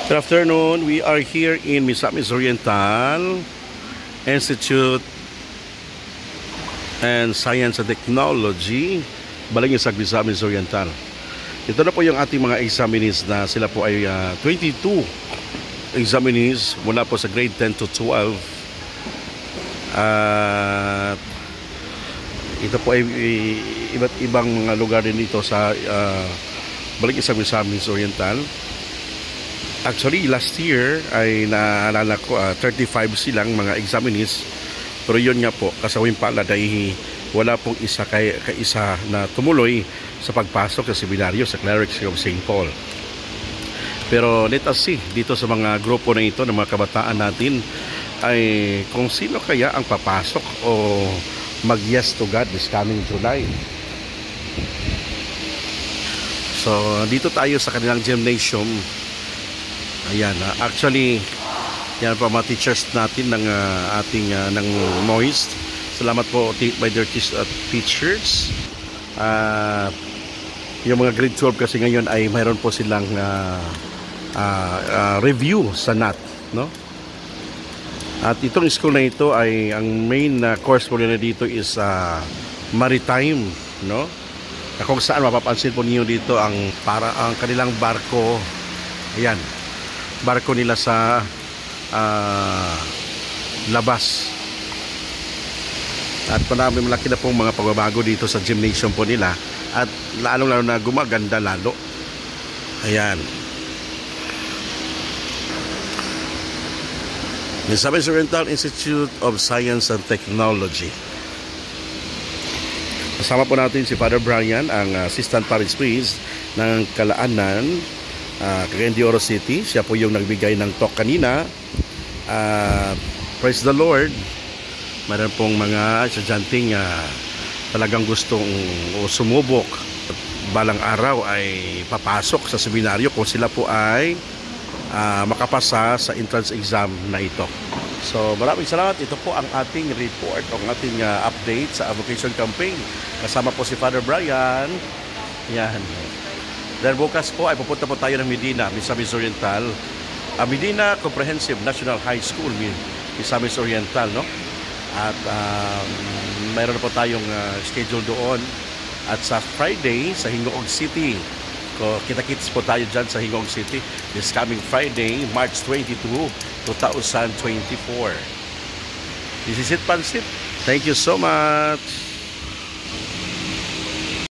Good afternoon. We are here in Misamis Oriental Institute and Science and Technology, Balanghisag, Misamis Oriental. Ito na po yung ating mga examinees na sila po ay 22 examinees mula po sa grade 10 to 12. At ito po ay iba't ibang mga lugar din dito sa Balanghisag, Misamis Oriental. Actually, last year ay naalala ko 35 silang mga examinees. Pero yun nga po, kasawin pala dahil wala pong kaisa na tumuloy sa pagpasok sa seminaryo sa Clerics of St. Paul. Pero let us see dito sa mga grupo na ito ng mga kabataan natin ay kung sino kaya ang papasok o mag-yes to God this coming July. So, dito tayo sa kanilang gymnasium. Ayan, actually yan po mga teachers natin ng ating ng MOIST. Salamat po by their teachers. Yung mga grade 12 kasi ngayon ay mayroon po silang review sa NAT, no? At itong school na ito ay ang main course po nila dito is maritime, no? Kung saan mapapansin po niyo dito ang kanilang barko. Ayan, barko nila sa labas. At malaki na pong mga pagbabago dito sa gymnasium po nila. At lalong-lalo na gumaganda lalo. Ayan. Misamis Oriental Institute of Science and Technology. Kasama po natin si Father Brian, ang Assistant Parish Priest ng Kalaanan, Cagayan de Oro City. Siya po yung nagbigay ng talk kanina. Praise the Lord. Mayroon pong mga estudyanteng talagang gustong sumubok at balang araw ay papasok sa seminaryo kung sila po ay makapasa sa entrance exam na ito. So maraming salamat. Ito po ang ating report, ang ating update sa avocation campaign. Kasama po si Father Brian. Yan. Dahil bukas po ay pupunta po tayo ng Medina, Misamis Oriental. Medina Comprehensive National High School, Misamis Oriental, no? At mayroon po tayong schedule doon. At sa Friday, sa Hingoog City. Kita-kits po tayo dyan sa Hingoog City. This coming Friday, March 22, 2024. This is it, Pansit. Thank you so much.